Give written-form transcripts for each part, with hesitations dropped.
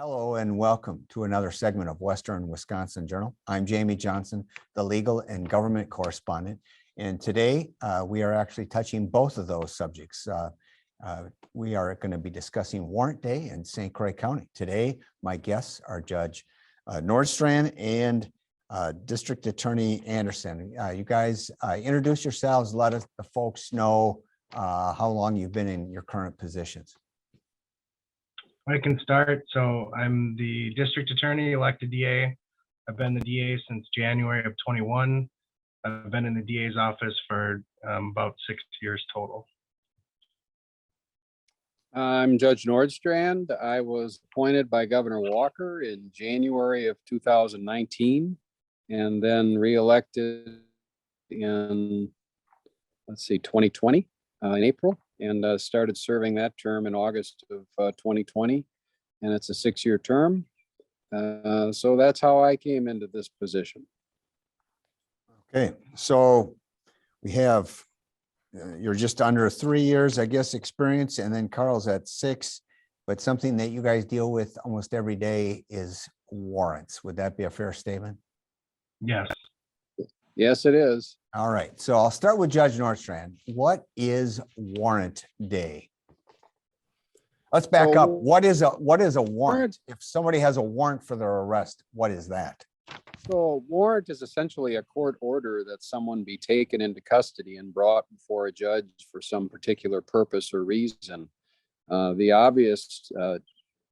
Hello and welcome to another segment of Western Wisconsin Journal. I'm Jamie Johnson, the legal and government correspondent. And today we are actually touching both of those subjects. We are going to be discussing Warrant Day in St. Croix County. Today, my guests are Judge Nordstrand and District Attorney Anderson. You guys introduce yourselves, let the folks know how long you've been in your current positions. I can start. So I'm the district attorney, elected DA. I've been the DA since January of 21. I've been in the DA's office for about 6 years total. I'm Judge Nordstrand. I was appointed by Governor Walker in January of 2019 and then reelected in, 2020 in April. And started serving that term in August of 2020, and it's a 6-year term. So that's how I came into this position. Okay, so we have, you're just under 3 years, I guess, experience, and then Karl's at 6, but something that you guys deal with almost every day is warrants. Would that be a fair statement? Yes. Yes, it is. All right, so I'll start with Judge Nordstrand. What is Warrant Day? Let's back up. What is a warrant? If somebody has a warrant for their arrest, what is that? So a warrant is essentially a court order that someone be taken into custody and brought before a judge for some particular purpose or reason. The obvious,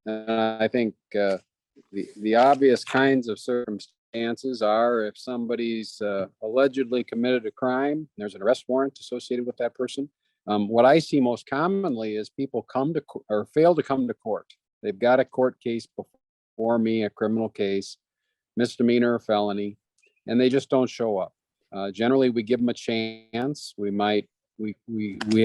I think the obvious kinds of circumstances are if somebody's allegedly committed a crime, there's an arrest warrant associated with that person. What I see most commonly is people come to or fail to come to court. They've got a court case before me, a criminal case, misdemeanor or felony, and they just don't show up. Generally, we give them a chance. We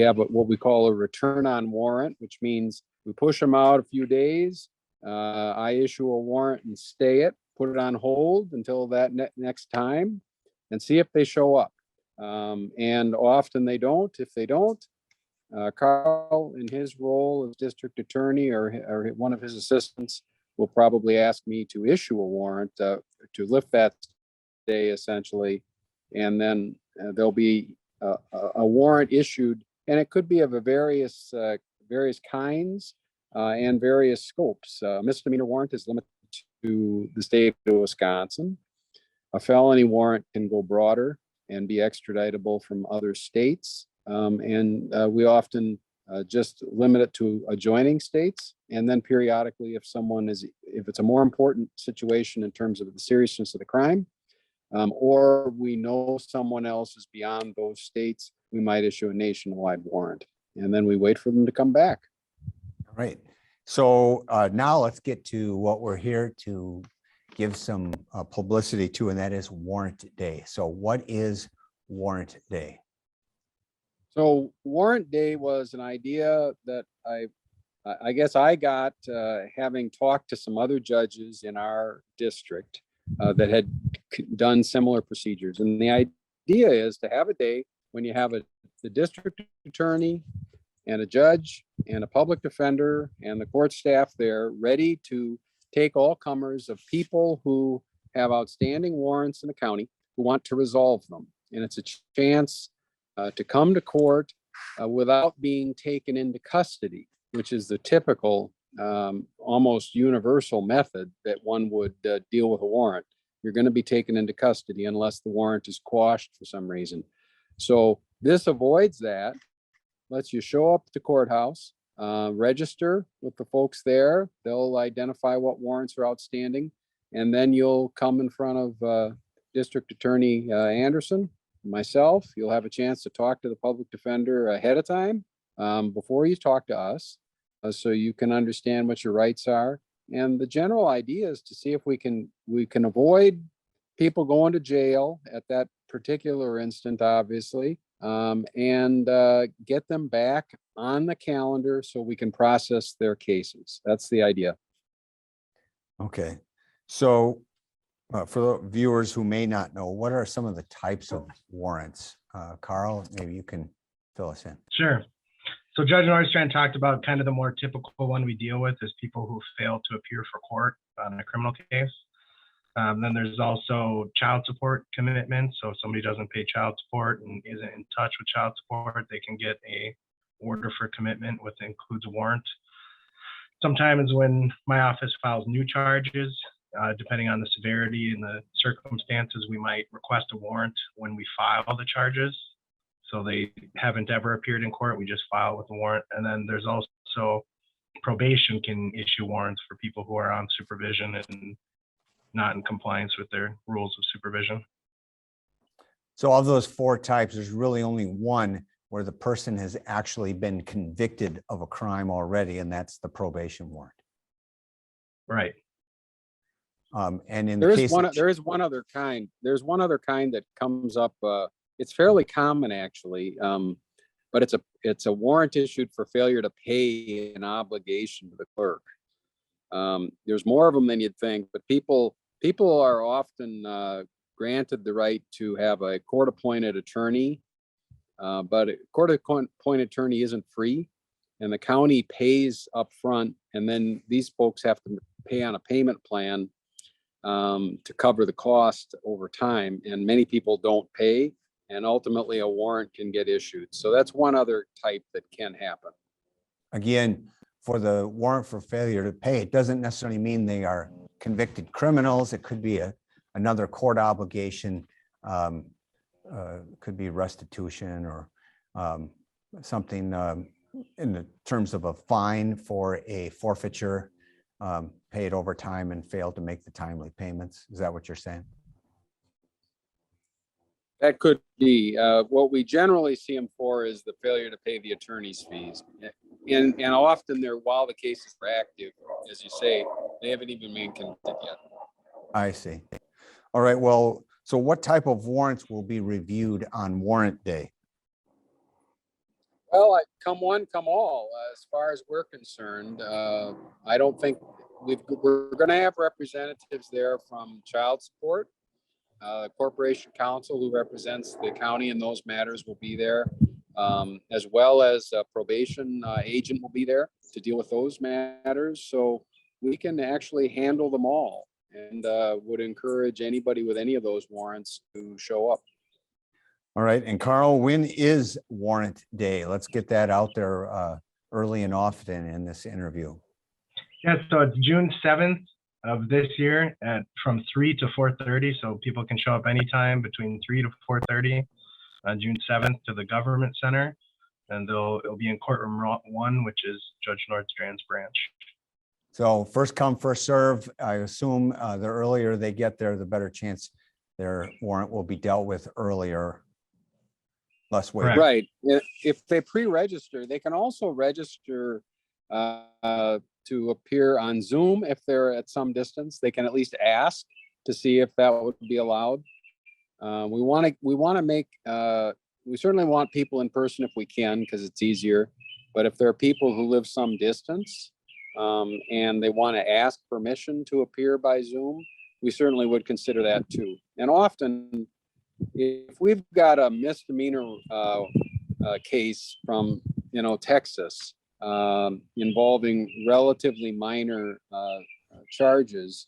have what we call a return on warrant, which means we push them out a few days. I issue a warrant and stay it, put it on hold until that next time and see if they show up. And often they don't. If they don't, Karl, in his role as district attorney or one of his assistants, will probably ask me to issue a warrant to lift that day essentially. And then there'll be a warrant issued, and it could be of a various kinds and various scopes. Misdemeanor warrant is limited to the state of Wisconsin. A felony warrant can go broader and be extraditable from other states. And we often just limit it to adjoining states. And then periodically, if it's a more important situation in terms of the seriousness of the crime, or we know someone else is beyond those states, we might issue a nationwide warrant. And then we wait for them to come back. All right. So now let's get to what we're here to give some publicity to, and that is Warrant Day. So what is Warrant Day? So Warrant Day was an idea that I guess I got having talked to some other judges in our district that had done similar procedures. And the idea is to have a day when you have the district attorney and a judge and a public defender and the court staff there ready to take all comers of people who have outstanding warrants in the county who want to resolve them. And it's a chance to come to court without being taken into custody, which is the typical, almost universal method that one would deal with a warrant. You're going to be taken into custody unless the warrant is quashed for some reason. So this avoids that. Lets you show up at the courthouse, register with the folks there. They'll identify what warrants are outstanding. And then you'll come in front of District Attorney Anderson, myself. You'll have a chance to talk to the public defender ahead of time before you talk to us, so you can understand what your rights are. And the general idea is to see if we can avoid people going to jail at that particular instant, obviously, and get them back on the calendar so we can process their cases. That's the idea. Okay, so for the viewers who may not know, what are some of the types of warrants? Karl, maybe you can fill us in. Sure. So Judge Nordstrand talked about kind of the more typical one we deal with is people who fail to appear for court on a criminal case. Then there's also child support commitments. So if somebody doesn't pay child support and isn't in touch with child support, they can get a order for commitment, which includes a warrant. Sometimes when my office files new charges, depending on the severity and the circumstances, we might request a warrant when we file the charges. So they haven't ever appeared in court, we just file with a warrant. And then there's also probation can issue warrants for people who are on supervision and not in compliance with their rules of supervision. So of those four types, there's really only one where the person has actually been convicted of a crime already, and that's the probation warrant. Right. And in There the is case one. of- There is one other kind. There's one other kind that comes up. It's fairly common actually, but it's a warrant issued for failure to pay an obligation to the clerk. There's more of them than you'd think, but people are often granted the right to have a court-appointed attorney, but a court-appointed attorney isn't free, and the county pays up front, and then these folks have to pay on a payment plan to cover the cost over time, and many people don't pay, and ultimately a warrant can get issued. So that's one other type that can happen. Again, for the warrant for failure to pay, it doesn't necessarily mean they are convicted criminals. It could be another court obligation, could be restitution or something in the terms of a fine for a forfeiture, paid over time and failed to make the timely payments. Is that what you're saying? That could be. What we generally see them for is the failure to pay the attorney's fees. And often while the cases are active, as you say, they haven't even been convicted yet. I see. All right, well, so what type of warrants will be reviewed on warrant day? Well, come one, come all. As far as we're concerned, I don't think we're going to have representatives there from child support. Corporation counsel who represents the county in those matters will be there, as well as a probation agent will be there to deal with those matters. So we can actually handle them all, and would encourage anybody with any of those warrants to show up. All right, and Karl, when is warrant day? Let's get that out there early and often in this interview. Yeah, so it's June 7th of this year from 3 to 4:30. So people can show up anytime between 3 to 4:30 on June 7th to the government center. And it'll be in courtroom 1, which is Judge Nordstrand's branch. So first come, first serve. I assume the earlier they get there, the better chance their warrant will be dealt with earlier. Less wait. Correct. Right. If they pre-register, they can also register to appear on Zoom. If they're at some distance, they can at least ask to see if that would be allowed. We want to make, we certainly want people in person if we can, because it's easier. But if there are people who live some distance and they want to ask permission to appear by Zoom, we certainly would consider that too. And often, if we've got a misdemeanor case from, Texas, involving relatively minor charges,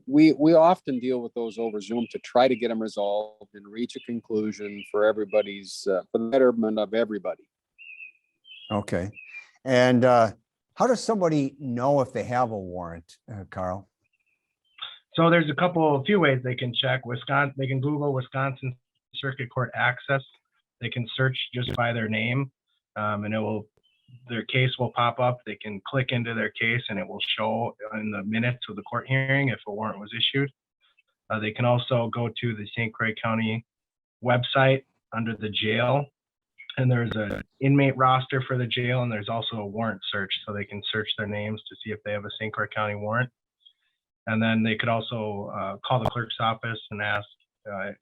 we often deal with those over Zoom to try to get them resolved and reach a conclusion for everybody's, for the betterment of everybody. Okay. And how does somebody know if they have a warrant, Karl? So there's a few ways they can check. Wisconsin, they can Google Wisconsin Circuit Court access. They can search just by their name, and their case will pop up. They can click into their case and it will show in the minutes of the court hearing if a warrant was issued. They can also go to the St. Croix County website under the jail, and there's an inmate roster for the jail, and there's also a warrant search, so they can search their names to see if they have a St. Croix County warrant. And then they could also call the clerk's office and ask the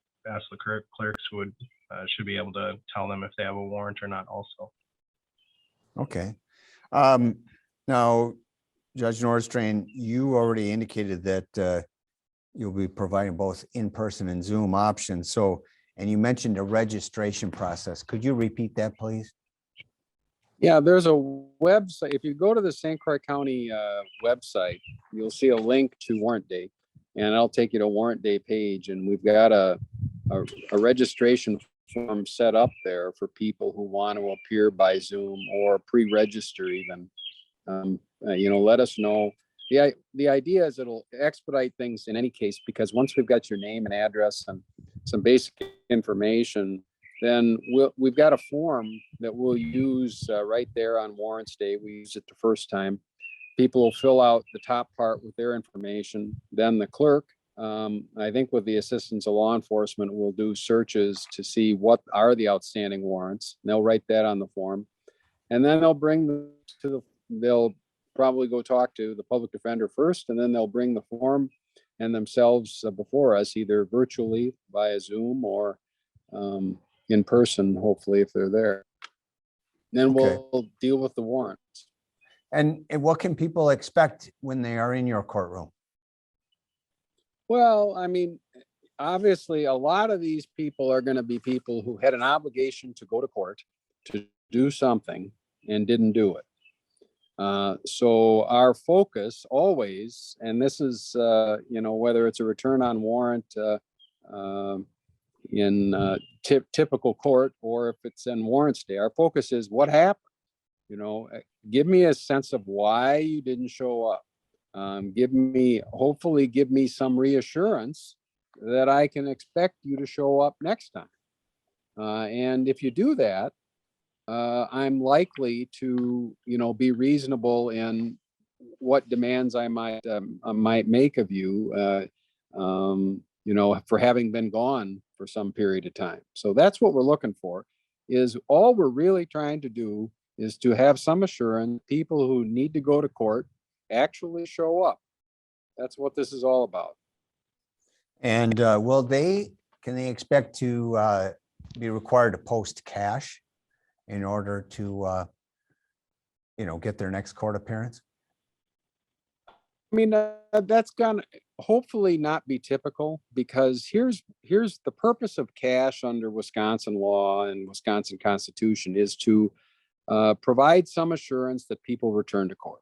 clerks who should be able to tell them if they have a warrant or not also. Okay. Now, Judge Nordstrand, you already indicated that you'll be providing both in-person and Zoom options. So, and you mentioned a registration process. Could you repeat that, please? Yeah, there's a website. If you go to the St. Croix County website, you'll see a link to warrant day, and I'll take you to warrant day page. And we've got a registration form set up there for people who want to appear by Zoom or pre-register even. Let us know. The idea is it'll expedite things in any case, because once we've got your name and address and some basic information, then we've got a form that we'll use right there on Warrants Day. We used it the first time. People will fill out the top part with their information. Then the clerk, I think with the assistance of law enforcement, will do searches to see what are the outstanding warrants. And they'll write that on the form. And then they'll probably go talk to the public defender first, and then they'll bring the form and themselves before us, either virtually via Zoom or in person, hopefully, if they're there. Then Okay. we'll deal with the warrants. And what can people expect when they are in your courtroom? Well, I mean, obviously, a lot of these people are going to be people who had an obligation to go to court to do something and didn't do it. So our focus always, and this is, whether it's a return on warrant in typical court, or if it's in Warrants Day, our focus is what happened. Give me a sense of why you didn't show up. Hopefully give me some reassurance that I can expect you to show up next time. And if you do that, I'm likely to, be reasonable in what demands I might make of you, for having been gone for some period of time. So that's what we're looking for. Is all we're really trying to do is to have some assurance people who need to go to court actually show up. That's what this is all about. And can they expect to be required to post cash in order to, get their next court appearance? I mean, that's gonna hopefully not be typical, because here's the purpose of cash under Wisconsin law and Wisconsin Constitution is to provide some assurance that people return to court.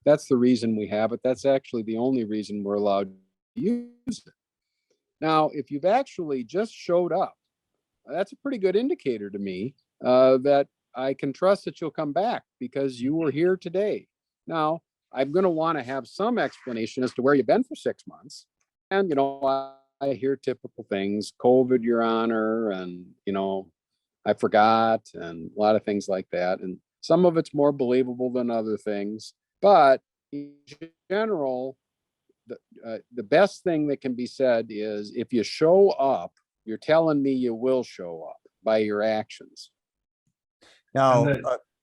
That's the reason we have it. That's actually the only reason we're allowed to use it. Now, if you've actually just showed up, that's a pretty good indicator to me that I can trust that you'll come back because you were here today. Now, I'm going to want to have some explanation as to where you've been for 6 months. And, I hear typical things, COVID, Your Honor, and, I forgot, and a lot of things like that. And some of it's more believable than other things. But in general, the best thing that can be said is if you show up, you're telling me you will show up by your actions. Now,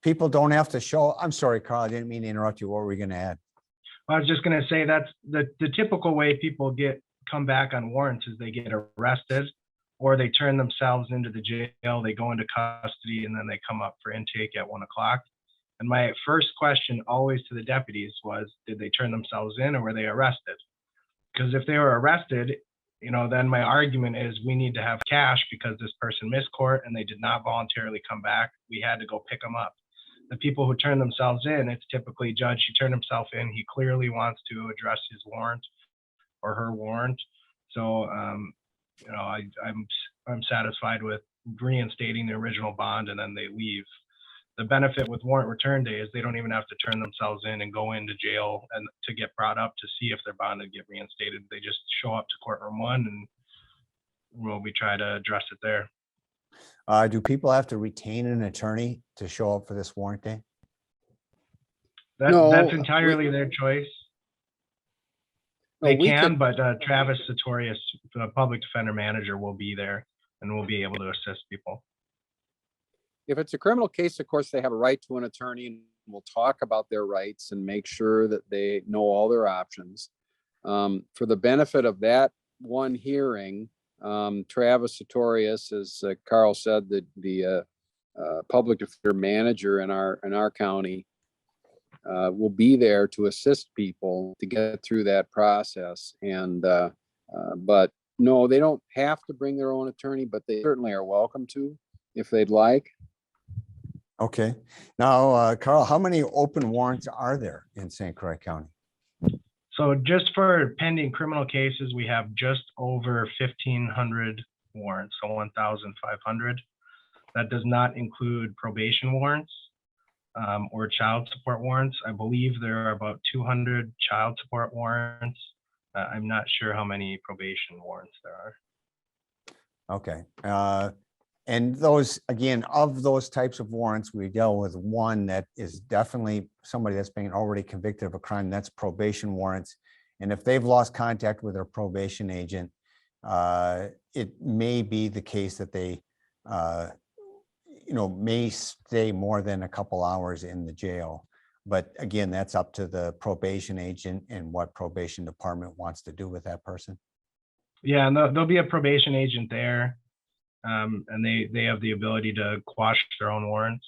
people don't have to show. I'm sorry, Karl, I didn't mean to interrupt you. What were we going to add? I was just going to say that's the typical way people come back on warrants is they get arrested or they turn themselves into the jail. They go into custody and then they come up for intake at 1 o'clock. And my first question always to the deputies was, did they turn themselves in or were they arrested? Because if they were arrested, then my argument is we need to have cash because this person missed court and they did not voluntarily come back. We had to go pick them up. The people who turn themselves in, it's typically judge, he turned himself in. He clearly wants to address his warrant or her warrant. So, I'm satisfied with reinstating the original bond and then they leave. The benefit with warrant return day is they don't even have to turn themselves in and go into jail and to get brought up to see if their bond would get reinstated. They just show up to courtroom 1 and we try to address it there. Do people have to retain an attorney to show up for this warrant day? That's entirely their choice. They can, but Travis Sartorius, the public defender manager, will be there and will be able to assist people. If it's a criminal case, of course, they have a right to an attorney, and we'll talk about their rights and make sure that they know all their options. For the benefit of that one hearing, Travis Sartorius, as Karl said, the public defender manager in our county, will be there to assist people to get through that process. And but no, they don't have to bring their own attorney, but they certainly are welcome to if they'd like. Okay. Now, Carl, how many open warrants are there in St. Croix County? So just for pending criminal cases, we have just over 1,500 warrants, so 1,500. That does not include probation warrants or child support warrants. I believe there are about 200 child support warrants. I'm not sure how many probation warrants there are. Okay. And those, again, of those types of warrants, we dealt with one that is definitely somebody that's being already convicted of a crime. That's probation warrants. And if they've lost contact with their probation agent, it may be the case that they, may stay more than a couple hours in the jail. But again, that's up to the probation agent and what probation department wants to do with that person. Yeah, and there'll be a probation agent there. And they have the ability to quash their own warrants.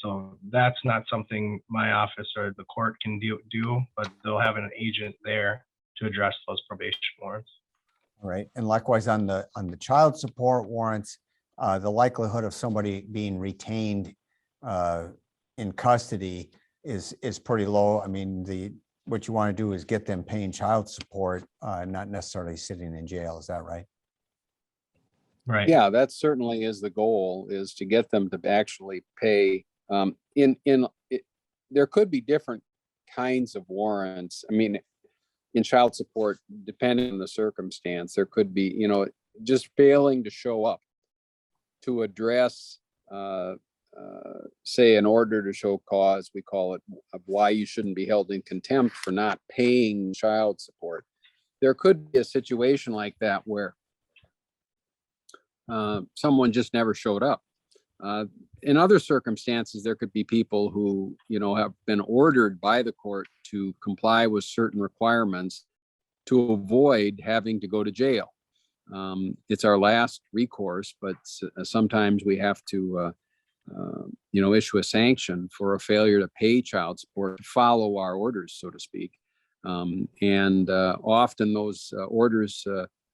So that's not something my office or the court can do, but they'll have an agent there to address those probation warrants. All right. And likewise on the child support warrants, the likelihood of somebody being retained in custody is pretty low. I mean, what you want to do is get them paying child support, not necessarily sitting in jail. Is that right? Right. Yeah, that certainly is the goal, is to get them to actually pay. There could be different kinds of warrants. I mean, in child support, depending on the circumstance, there could be, just failing to show up to address, say, an order to show cause, we call it, of why you shouldn't be held in contempt for not paying child support. There could be a situation like that where someone just never showed up. In other circumstances, there could be people who, have been ordered by the court to comply with certain requirements to avoid having to go to jail. It's our last recourse, but sometimes we have to, issue a sanction for a failure to pay child support, to follow our orders, so to speak. Often those orders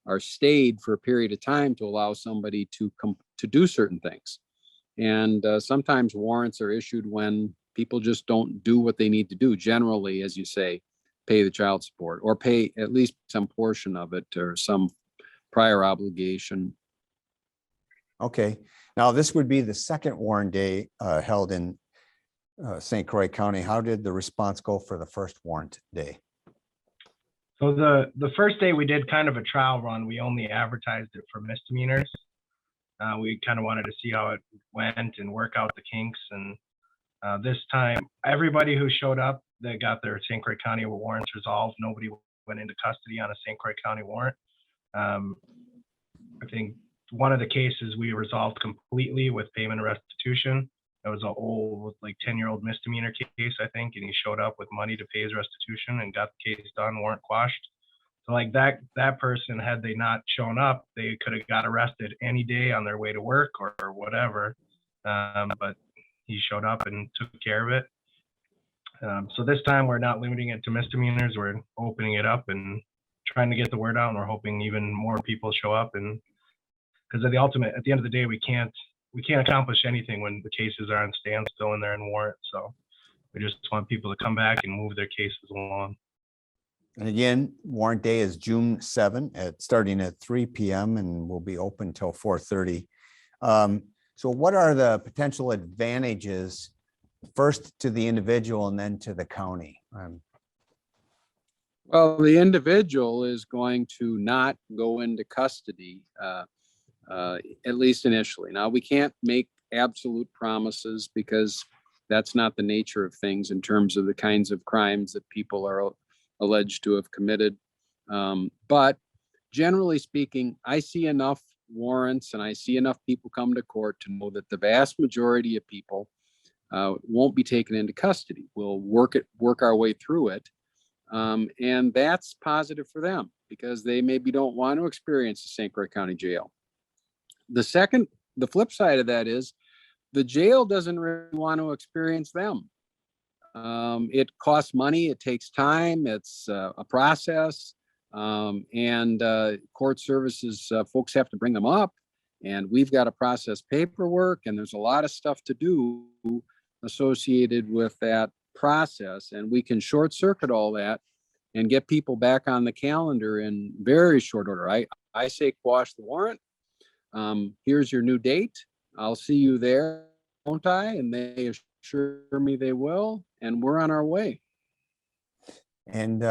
are stayed for a period of time to allow somebody to do certain things. And sometimes warrants are issued when people just don't do what they need to do. Generally, as you say, pay the child support or pay at least some portion of it or some prior obligation. Okay. Now, this would be the second warrant day held in St. Croix County. How did the response go for the first warrant day? So the first day we did kind of a trial run. We only advertised it for misdemeanors. We kind of wanted to see how it went and work out the kinks. And this time, everybody who showed up that got their St. Croix County warrants resolved, nobody went into custody on a St. Croix County warrant. I think one of the cases we resolved completely with payment of restitution. It was an old, 10-year-old misdemeanor case, I think, and he showed up with money to pay his restitution and got the case done, warrant quashed. So that person, had they not shown up, they could have got arrested any day on their way to work or whatever. But he showed up and took care of it. So this time we're not limiting it to misdemeanors. We're opening it up and trying to get the word out. And we're hoping even more people show up. And because at the end of the day, we can't accomplish anything when the cases are on standstill and they're in warrant. So we just want people to come back and move their cases along. And again, warrant day is June 7 starting at 3 p.m. and will be open till 4:30. So what are the potential advantages, first to the individual and then to the county? Well, the individual is going to not go into custody, at least initially. Now, we can't make absolute promises because that's not the nature of things in terms of the kinds of crimes that people are alleged to have committed. But generally speaking, I see enough warrants and I see enough people come to court to know that the vast majority of people won't be taken into custody. We'll work our way through it. And that's positive for them because they maybe don't want to experience the St. Croix County Jail. The flip side of that is the jail doesn't really want to experience them. It costs money, it takes time, it's a process, and court services folks have to bring them up And we've got to process paperwork, and there's a lot of stuff to do associated with that process. And we can short circuit all that and get people back on the calendar in very short order. I say quash the warrant. Here's your new date. I'll see you there, won't I? And they assure me they will, and we're on our way. And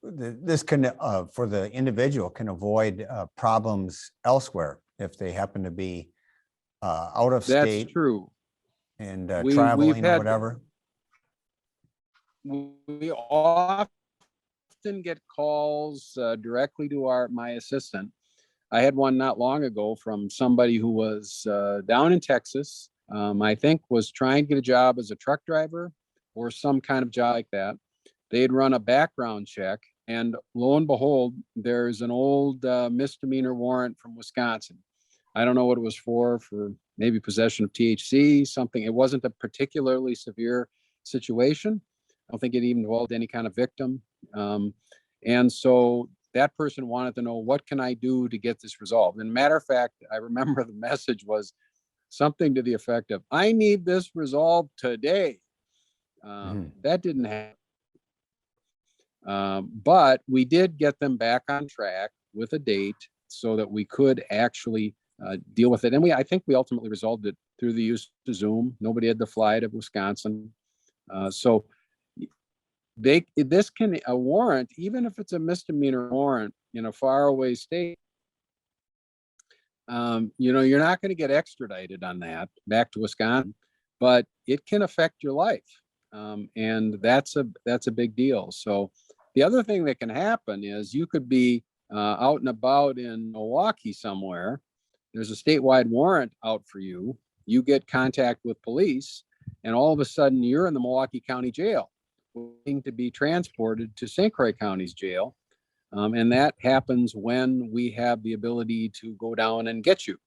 this can, for the individual, can avoid problems elsewhere if they happen to be out of That's state true. and We've traveling or had- whatever. We often get calls directly to my assistant. I had one not long ago from somebody who was down in Texas. I think was trying to get a job as a truck driver or some kind of job like that. They'd run a background check, and lo and behold, there's an old misdemeanor warrant from Wisconsin. I don't know what it was for maybe possession of THC, something. It wasn't a particularly severe situation. I don't think it even involved any kind of victim. And so that person wanted to know, what can I do to get this resolved? And matter of fact, I remember the message was something to the effect of, I need this resolved today. That didn't happen. But we did get them back on track with a date so that we could actually deal with it. And I think we ultimately resolved it through the use of Zoom. Nobody had to fly to Wisconsin. So a warrant, even if it's a misdemeanor warrant in a faraway state, you're not going to get extradited on that back to Wisconsin, but it can affect your life. And that's a big deal. So the other thing that can happen is you could be out and about in Milwaukee somewhere. There's a statewide warrant out for you. You get contact with police, and all of a sudden you're in the Milwaukee County Jail, waiting to be transported to St. Croix County's jail. And that happens when we have the ability to go down and get you.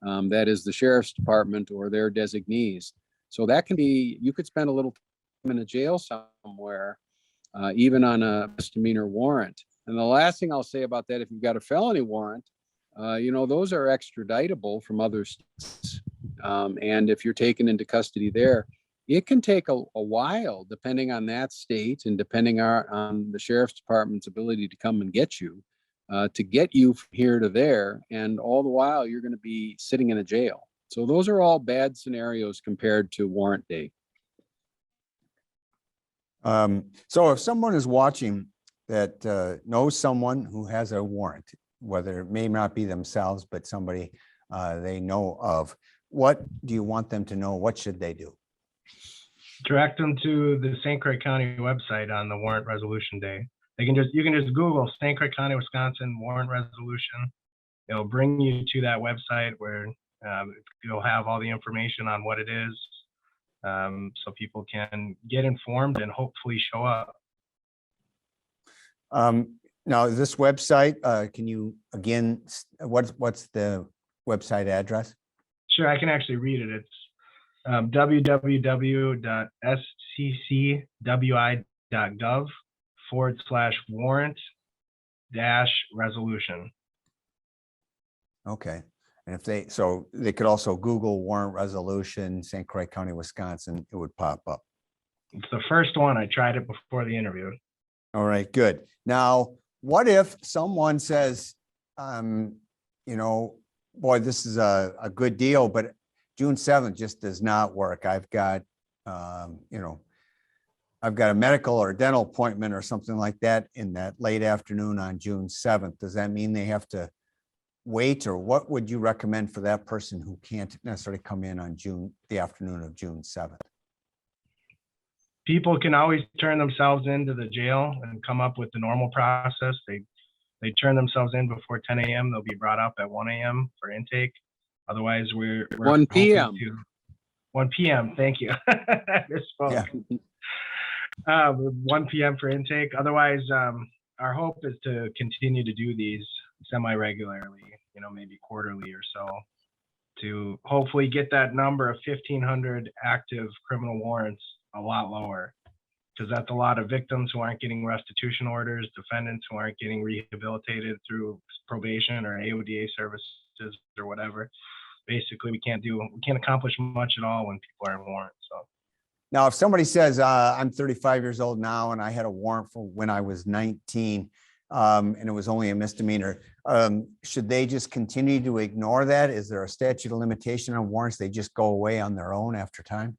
That is the sheriff's department or their designees. So that can be, you could spend a little time in a jail somewhere, even on a misdemeanor warrant. And the last thing I'll say about that, if you've got a felony warrant, those are extraditable from other states. And if you're taken into custody there, it can take a while, depending on that state and depending on the sheriff's department's ability to come and get you, to get you from here to there. And all the while, you're going to be sitting in a jail. So those are all bad scenarios compared to warrant day. So if someone is watching that knows someone who has a warrant, whether it may not be themselves, but somebody they know of, what do you want them to know? What should they do? Direct them to the St. Croix County website on the Warrant Resolution Day. You can just Google St. Croix County, Wisconsin Warrant Resolution. It'll bring you to that website where you'll have all the information on what it is, so people can get informed and hopefully show up. Now, this website, can you again, what's the website address? Sure, I can actually read it. It's www.scc.wi.gov/warrant-resolution. Okay. And so they could also Google warrant resolution, St. Croix County, Wisconsin, it would pop up. It's the first one. I tried it before the interview. All right, good. Now, what if someone says, boy, this is a good deal, but June 7th just does not work. I've got a medical or dental appointment or something like that in that late afternoon on June 7th. Does that mean they have to wait, or what would you recommend for that person who can't necessarily come in on the afternoon of June 7th? People can always turn themselves into the jail and come up with the normal process. They turn themselves in before 10 a.m. They'll be brought up at 1 a.m. for intake. Otherwise, we're 1 p.m. 1 p.m. Thank you. I misspoke. Yeah. 1 p.m. for intake. Otherwise, our hope is to continue to do these semi-regularly, maybe quarterly or so, to hopefully get that number of 1,500 active criminal warrants a lot lower. because that's a lot of victims who aren't getting restitution orders, defendants who aren't getting rehabilitated through probation or AODA services or whatever. Basically, we can't accomplish much at all when people are in warrants. So Now, if somebody says, I'm 35 years old now and I had a warrant for when I was 19, and it was only a misdemeanor, should they just continue to ignore that? Is there a statute of limitation on warrants? They just go away on their own after time?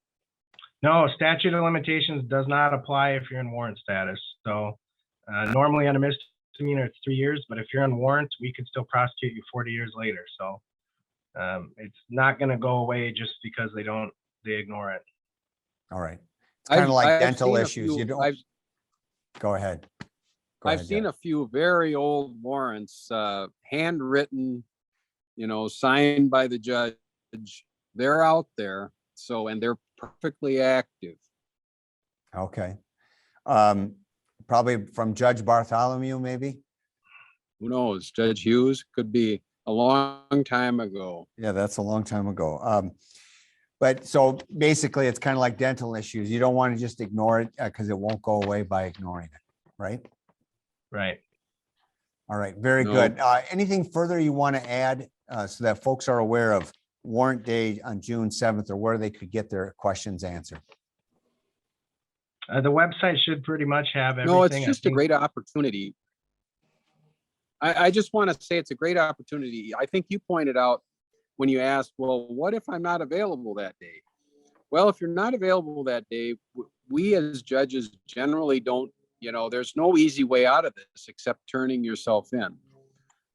no, statute of limitations does not apply if you're in warrant status. So normally on a misdemeanor, it's 3 years, but if you're on warrant, we could still prosecute you 40 years later. So it's not going to go away just because they ignore it. All right. It's kind of like I've dental seen a issues. few- You don't, go ahead. Go I've ahead, seen Jeff. a few very old warrants, handwritten, signed by the judge. They're out there. So, and they're perfectly active. Okay. Probably from Judge Bartholomew, maybe? Who knows? Judge Hughes could be a long time ago. Yeah, that's a long time ago. But so basically, it's kind of like dental issues. You don't want to just ignore it because it won't go away by ignoring it, right? Right. All right, very No. good. Anything further you want to add so that folks are aware of warrant day on June 7th or where they could get their questions answered? The website should pretty much have everything. No, it's I just a think. great opportunity. I just want to say it's a great opportunity. I think you pointed out when you asked, well, what if I'm not available that day? Well, if you're not available that day, we as judges generally don't, there's no easy way out of this except turning yourself in.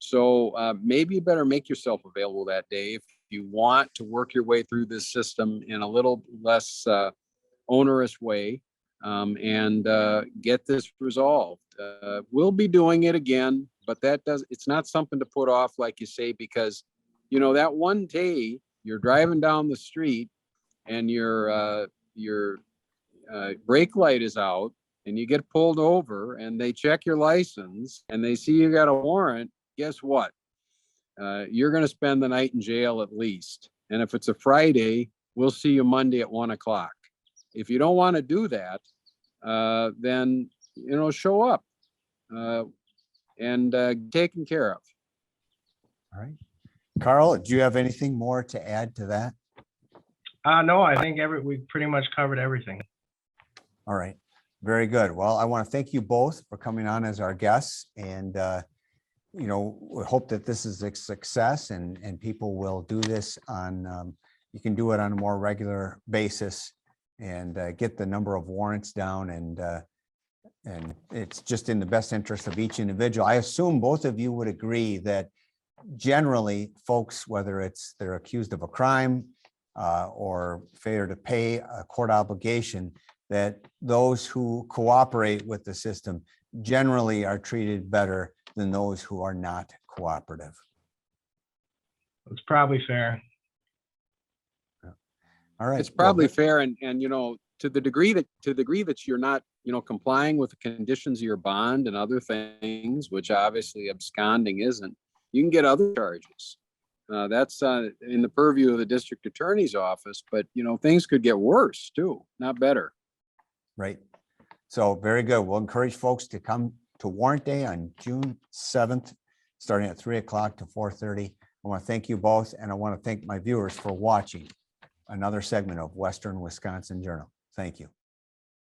So maybe you better make yourself available that day if you want to work your way through this system in a little less onerous way and get this resolved. We'll be doing it again, but it's not something to put off, like you say, because that one day you're driving down the street and your brake light is out and you get pulled over and they check your license and they see you got a warrant. Guess what? You're going to spend the night in jail at least. And if it's a Friday, we'll see you Monday at 1 o'clock. If you don't want to do that, then, show up and taken care of. All right. Karl, do you have anything more to add to that? No, I think we pretty much covered everything. All right. Very good. Well, I want to thank you both for coming on as our guests and, we hope that this is a success and people will do this on, you can do it on a more regular basis and get the number of warrants down and it's just in the best interest of each individual. I assume both of you would agree that generally folks, whether they're accused of a crime or failure to pay a court obligation, that those who cooperate with the system generally are treated better than those who are not cooperative. It's probably fair. All right. It's probably fair. And to the degree that you're not, complying with the conditions of your bond and other things, which obviously absconding isn't, you can get other charges. That's in the purview of the district attorney's office, but things could get worse too, not better. Right. So very good. We'll encourage folks to come to warrant day on June 7th, starting at 3 o'clock to 4:30. I want to thank you both, and I want to thank my viewers for watching another segment of Western Wisconsin Journal. Thank you.